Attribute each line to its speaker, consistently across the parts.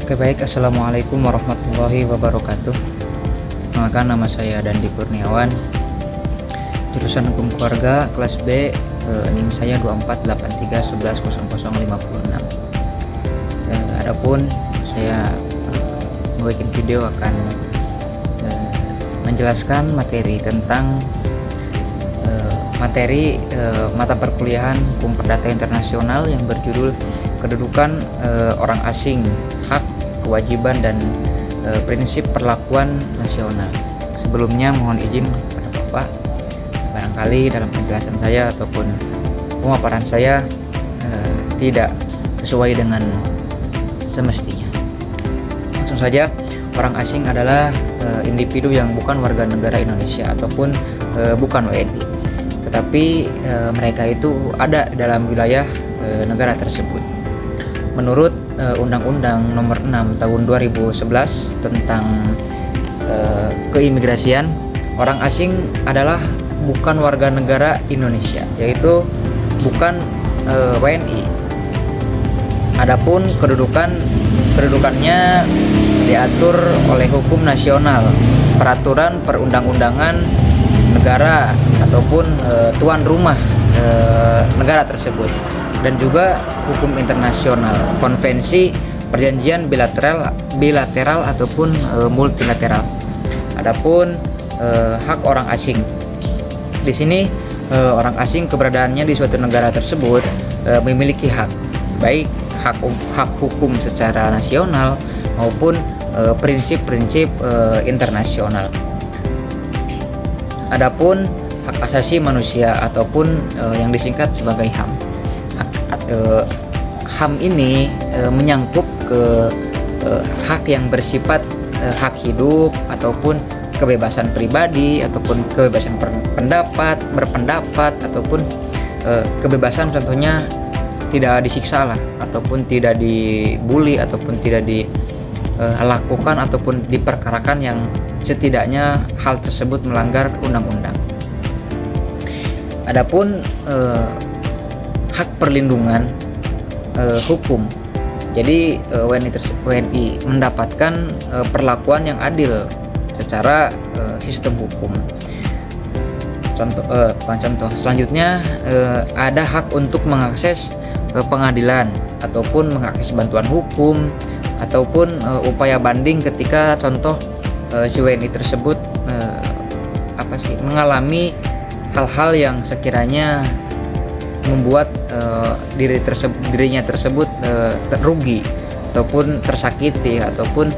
Speaker 1: Oke baik, Assalamualaikum warahmatullahi wabarakatuh. Maka nama saya Dandi Kurniawan, jurusan Hukum Keluarga kelas B, NIM saya 2483110056. Adapun saya membuat video akan menjelaskan materi tentang mata perkuliahan Hukum Perdata Internasional yang berjudul Kedudukan Orang Asing, Hak, Kewajiban, dan Prinsip Perlakuan Nasional. Sebelumnya mohon izin kepada Bapak, barangkali dalam penjelasan saya ataupun pemaparan saya tidak sesuai dengan semestinya. Langsung saja, orang asing adalah individu yang bukan warga negara Indonesia ataupun bukan WNI, tetapi mereka itu ada dalam wilayah negara tersebut. Menurut Undang-Undang Nomor 6 Tahun 2011 tentang keimigrasian, orang asing adalah bukan warga negara Indonesia, yaitu bukan WNI. Adapun kedudukannya diatur oleh hukum nasional, peraturan perundang-undangan negara ataupun tuan rumah negara tersebut, dan juga hukum internasional, konvensi, perjanjian bilateral ataupun multilateral. Adapun hak orang asing, di sini orang asing keberadaannya di suatu negara tersebut memiliki hak, baik hak hukum secara nasional maupun prinsip-prinsip internasional. Adapun hak asasi manusia ataupun yang disingkat sebagai HAM. HAM ini menyangkup ke hak yang bersifat hak hidup ataupun kebebasan pribadi ataupun kebebasan berpendapat ataupun kebebasan contohnya tidak disiksa lah, ataupun tidak dibully ataupun tidak dilakukan ataupun diperkarakan yang setidaknya hal tersebut melanggar undang-undang. Adapun hak perlindungan hukum, jadi WNI mendapatkan perlakuan yang adil secara sistem hukum. Contoh selanjutnya, ada hak untuk mengakses pengadilan ataupun mengakses bantuan hukum ataupun upaya banding ketika contoh si WNI tersebut mengalami hal-hal yang sekiranya membuat dirinya tersebut rugi ataupun tersakiti ataupun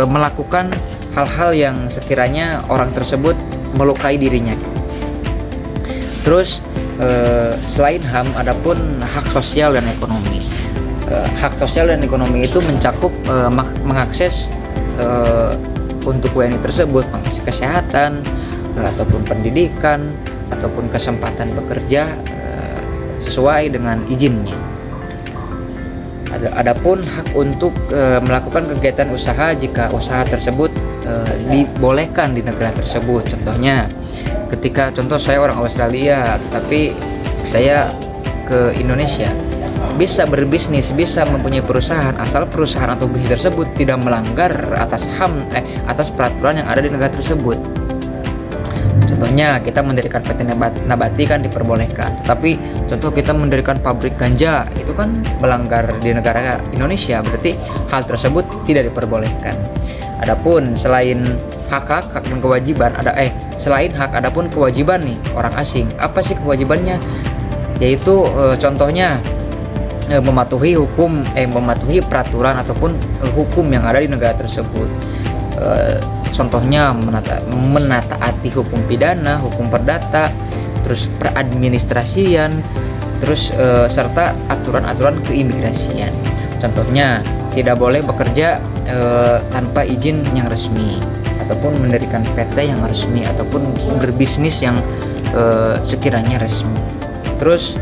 Speaker 1: melakukan hal-hal yang sekiranya orang tersebut melukai dirinya. Terus selain HAM, adapun hak sosial dan ekonomi. Hak sosial dan ekonomi itu mencakup mengakses untuk WNI tersebut mengakses kesehatan ataupun pendidikan ataupun kesempatan bekerja sesuai dengan izinnya. Adapun hak untuk melakukan kegiatan usaha jika usaha tersebut dibolehkan di negara tersebut. Contohnya ketika saya orang Australia tapi saya ke Indonesia, bisa berbisnis, bisa mempunyai perusahaan asal perusahaan atau bisnis tersebut tidak melanggar atas HAM atas peraturan yang ada di negara tersebut. Contohnya kita mendirikan PT Nabati kan diperbolehkan, tapi contoh kita mendirikan pabrik ganja itu kan melanggar di negara Indonesia, berarti hal tersebut tidak diperbolehkan. Adapun selain hak dan kewajiban selain hak adapun kewajiban nih orang asing. Apa sih kewajibannya? Yaitu contohnya mematuhi peraturan ataupun hukum yang ada di negara tersebut. Contohnya menataati hukum pidana, hukum perdata, terus peradministrasian, terus serta aturan-aturan keimigrasian. Contohnya tidak boleh bekerja tanpa izin yang resmi ataupun mendirikan PT yang resmi ataupun berbisnis yang sekiranya resmi. Terus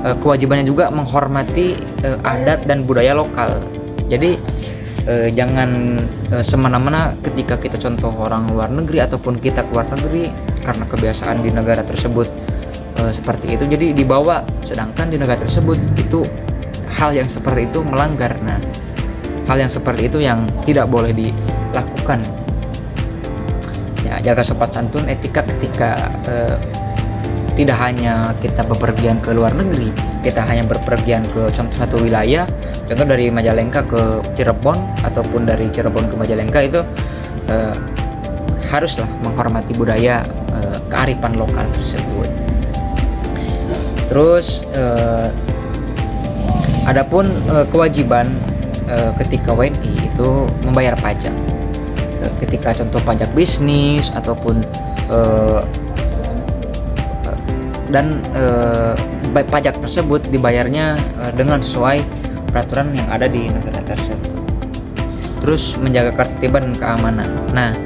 Speaker 1: kewajibannya juga menghormati adat dan budaya lokal. Jadi jangan semena-mena ketika kita contoh orang luar negeri ataupun kita keluar negeri karena kebiasaan di negara tersebut seperti itu, jadi dibawa, sedangkan di negara tersebut itu hal yang seperti itu melanggar. Nah, hal yang seperti itu yang tidak boleh dilakukan. Ya, jaga sopan santun, etika ketika tidak hanya kita bepergian ke luar negeri, kita hanya berpergian ke contoh satu wilayah, contoh dari Majalengka ke Cirebon ataupun dari Cirebon ke Majalengka, itu haruslah menghormati budaya kearifan lokal tersebut. Terus adapun kewajiban ketika WNI itu membayar pajak. Ketika contoh pajak bisnis ataupun dan pajak tersebut dibayarnya dengan sesuai peraturan yang ada di negara tersebut. Terus menjaga ketertiban dan keamanan. Nah,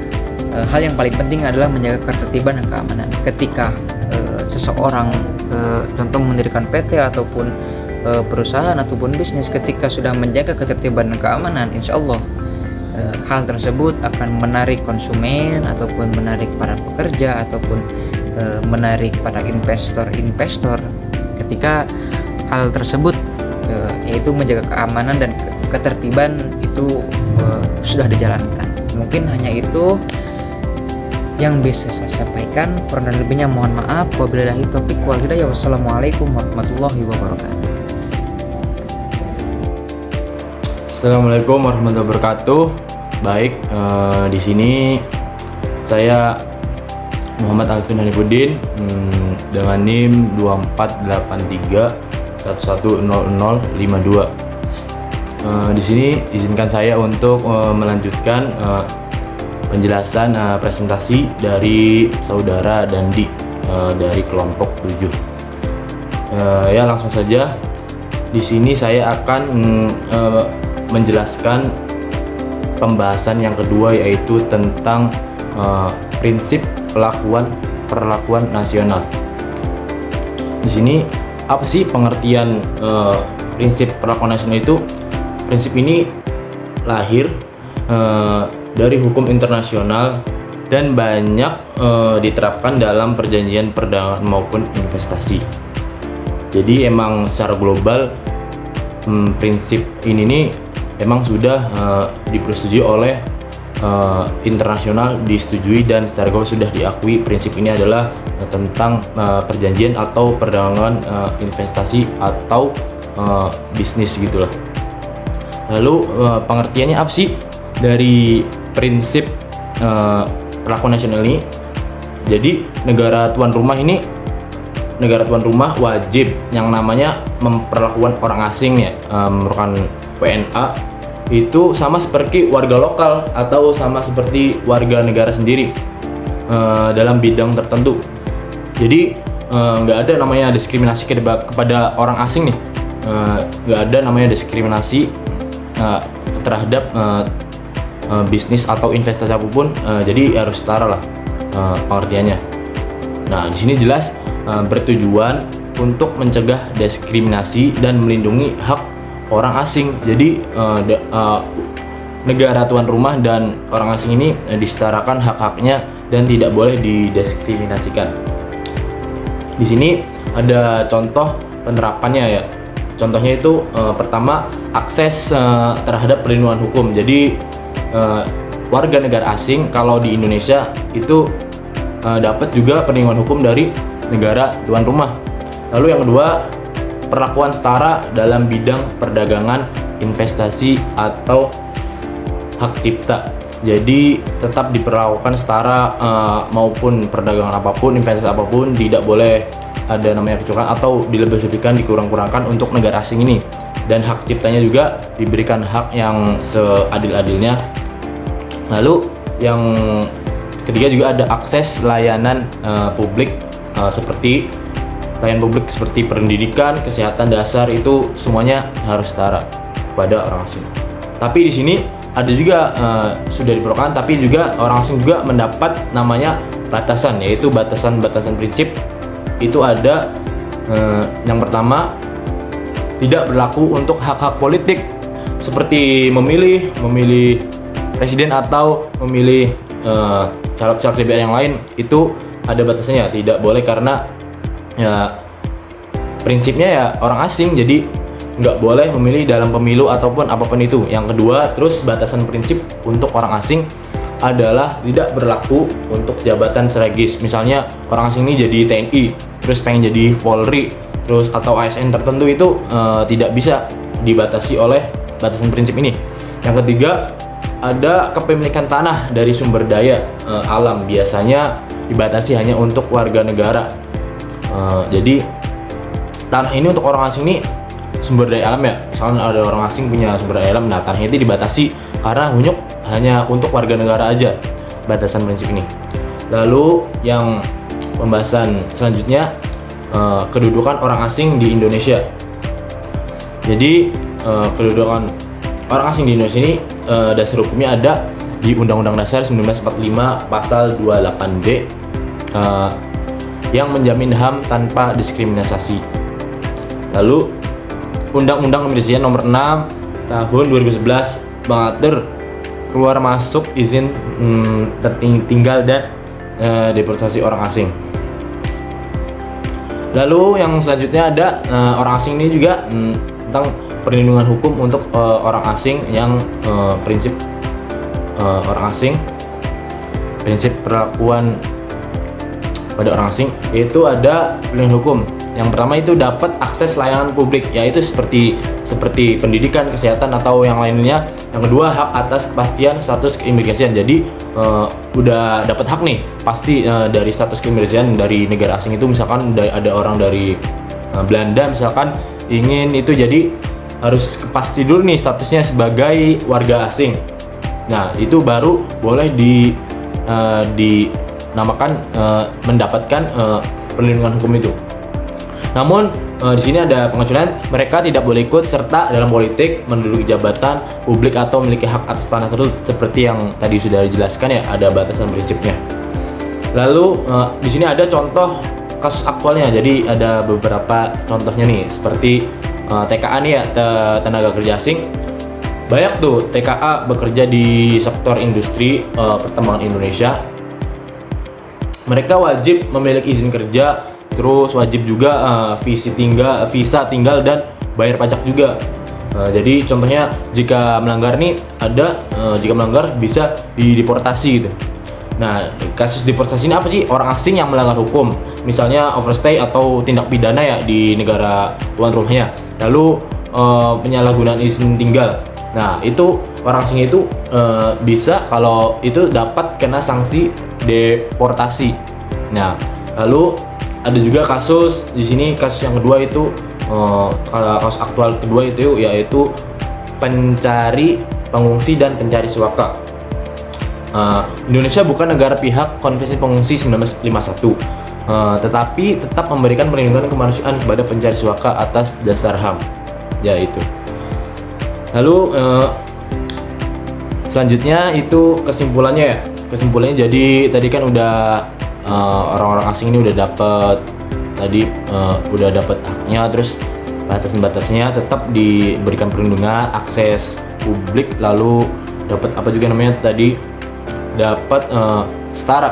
Speaker 1: hal yang paling penting adalah menjaga ketertiban dan keamanan. Ketika seseorang contoh mendirikan PT ataupun perusahaan ataupun bisnis, ketika sudah menjaga ketertiban dan keamanan, insya Allah hal tersebut akan menarik konsumen ataupun menarik para pekerja ataupun menarik para investor ketika hal tersebut yaitu menjaga keamanan dan ketertiban itu sudah dijalankan. Mungkin hanya itu yang bisa saya sampaikan, kurang dan lebihnya mohon maaf. Wabillahi taufiq wal hidayah. Wassalamualaikum warahmatullahi wabarakatuh.
Speaker 2: Assalamualaikum warahmatullahi wabarakatuh. Baik, di sini saya Muhammad Alvin Hanifuddin dengan NIM 2483110052. Di sini izinkan saya untuk melanjutkan penjelasan presentasi dari saudara Dandi dari kelompok 7. Ya, langsung saja. Di sini saya akan menjelaskan pembahasan yang kedua, yaitu tentang prinsip perlakuan nasional. Di sini apa sih pengertian prinsip perlakuan nasional itu? Prinsip ini lahir dari hukum internasional dan banyak diterapkan dalam perjanjian perdagangan maupun investasi. Jadi emang secara global prinsip ini nih emang sudah dipersetujui oleh internasional, disetujui dan secara global sudah diakui. Prinsip ini adalah tentang perjanjian atau perdagangan investasi atau bisnis gitulah. Lalu pengertiannya apa sih dari prinsip perlakuan nasional ini? Jadi negara tuan rumah wajib yang namanya memperlakukan orang asing ya, merupakan WNA itu sama seperti warga lokal atau sama seperti warga negara sendiri dalam bidang tertentu. Jadi nggak ada namanya diskriminasi kepada orang asing nih, nggak ada namanya diskriminasi terhadap bisnis atau investasi apapun, jadi harus setara lah pengertiannya. Nah, di sini jelas bertujuan untuk mencegah diskriminasi dan melindungi hak orang asing. Jadi negara tuan rumah dan orang asing ini disetarakan hak-haknya dan tidak boleh didiskriminasikan. Di sini ada contoh penerapannya ya. Contohnya itu pertama, akses terhadap perlindungan hukum. Jadi warga negara asing kalau di Indonesia itu dapat juga perlindungan hukum dari negara tuan rumah. Lalu yang kedua, perlakuan setara dalam bidang perdagangan, investasi atau hak cipta. Jadi tetap diperlakukan setara maupun perdagangan apapun, investasi apapun, tidak boleh ada namanya kecurangan atau dilebih-lebihkan, dikurang-kurangkan untuk negara asing ini. Dan hak ciptanya juga diberikan hak yang seadil-adilnya. Lalu yang ketiga juga ada akses layanan publik seperti layanan publik seperti pendidikan, kesehatan dasar, itu semuanya harus setara kepada orang asing. Tapi di sini ada juga sudah diperlukan, tapi juga orang asing juga mendapat namanya batasan, yaitu batasan-batasan prinsip. Itu ada yang pertama, tidak berlaku untuk hak-hak politik seperti memilih presiden atau memilih caleg-caleg DPR yang lain. Itu ada batasannya, tidak boleh karena Ya prinsipnya ya orang asing, jadi nggak boleh memilih dalam pemilu ataupun apapun itu. Yang kedua, terus batasan prinsip untuk orang asing adalah tidak berlaku untuk jabatan strategis. Misalnya orang asing ini jadi TNI, terus pengen jadi Polri, terus atau ASN tertentu itu tidak bisa dibatasi oleh batasan prinsip ini. Yang ketiga, ada kepemilikan tanah dari sumber daya alam, biasanya dibatasi hanya untuk warga negara. Jadi tanah ini untuk orang asing ini sumber daya alam ya, misalnya ada orang asing punya sumber daya alam, nah tanahnya itu dibatasi karena hanya untuk warga negara aja, batasan prinsip ini. Lalu yang pembahasan selanjutnya, kedudukan orang asing di Indonesia. Jadi kedudukan orang asing di Indonesia ini dasar hukumnya ada di Undang-Undang Dasar 1945 pasal 28D yang menjamin HAM tanpa diskriminasi. Lalu Undang-Undang Indonesia Nomor 6 Tahun 2011 mengatur keluar masuk, izin tinggal dan deportasi orang asing. Lalu yang selanjutnya ada orang asing ini juga tentang perlindungan hukum untuk orang asing yang prinsip orang asing, prinsip perlakuan pada orang asing, yaitu ada perlindungan hukum. Yang pertama itu dapat akses layanan publik, yaitu seperti pendidikan, kesehatan atau yang lainnya. Yang kedua, hak atas kepastian status keimigrasian. Jadi udah dapat hak nih pasti dari status keimigrasian dari negara asing itu. Misalkan ada orang dari Belanda misalkan ingin itu, jadi harus pasti dulu nih statusnya sebagai warga asing. Nah itu baru boleh dinamakan mendapatkan perlindungan hukum itu. Namun di sini ada pengecualian, mereka tidak boleh ikut serta dalam politik, menduduki jabatan publik atau memiliki hak atas tanah tersebut, seperti yang tadi sudah dijelaskan ya, ada batasan prinsipnya. Lalu di sini ada contoh kasus aktualnya, jadi ada beberapa contohnya nih, seperti TKA nih ya, tenaga kerja asing. Banyak tuh TKA bekerja di sektor industri pertambangan Indonesia. Mereka wajib memiliki izin kerja, terus wajib juga visa tinggal dan bayar pajak juga. Jadi contohnya jika melanggar nih jika melanggar bisa dideportasi gitu. Nah kasus deportasi ini apa sih? Orang asing yang melanggar hukum, misalnya overstay atau tindak pidana ya di negara tuan rumahnya, lalu penyalahgunaan izin tinggal. Nah itu orang asing itu bisa kalau itu dapat kena sanksi deportasi. Nah lalu ada juga kasus di sini, kasus yang kedua itu kasus aktual kedua itu yaitu pencari pengungsi dan pencari suaka. Indonesia bukan negara pihak Konvensi Pengungsi 1951, tetapi tetap memberikan perlindungan kemanusiaan kepada pencari suaka atas dasar HAM. Ya itu. Lalu selanjutnya itu kesimpulannya ya. Kesimpulannya jadi tadi kan udah orang-orang asing ini udah dapat haknya, terus batas-batasnya tetap diberikan perlindungan, akses publik, lalu dapat apa juga namanya tadi, dapat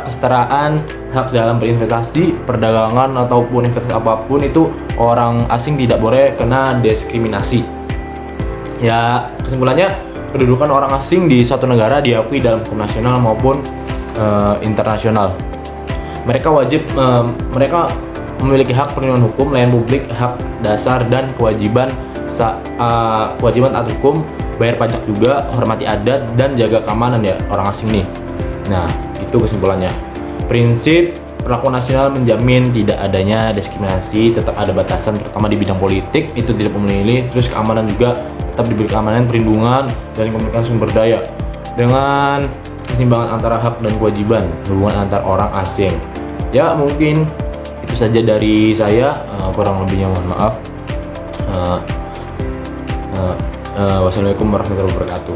Speaker 2: kesetaraan hak dalam berinvestasi, perdagangan ataupun investasi apapun itu orang asing tidak boleh kena diskriminasi. Ya kesimpulannya, kedudukan orang asing di satu negara diakui dalam hukum nasional maupun internasional. Mereka memiliki hak perlindungan hukum, layanan publik, hak dasar dan kewajiban taat hukum, bayar pajak juga, hormati adat dan jaga keamanan ya orang asing nih. Nah itu kesimpulannya. Prinsip perlakuan nasional menjamin tidak adanya diskriminasi, tetap ada batasan terutama di bidang politik itu tidak memilih, terus keamanan juga tetap diberi keamanan, perlindungan dan komunikasi sumber daya dengan keseimbangan antara hak dan kewajiban hubungan antar orang asing. Ya mungkin itu saja dari saya, kurang lebihnya mohon maaf. Wassalamualaikum warahmatullahi wabarakatuh.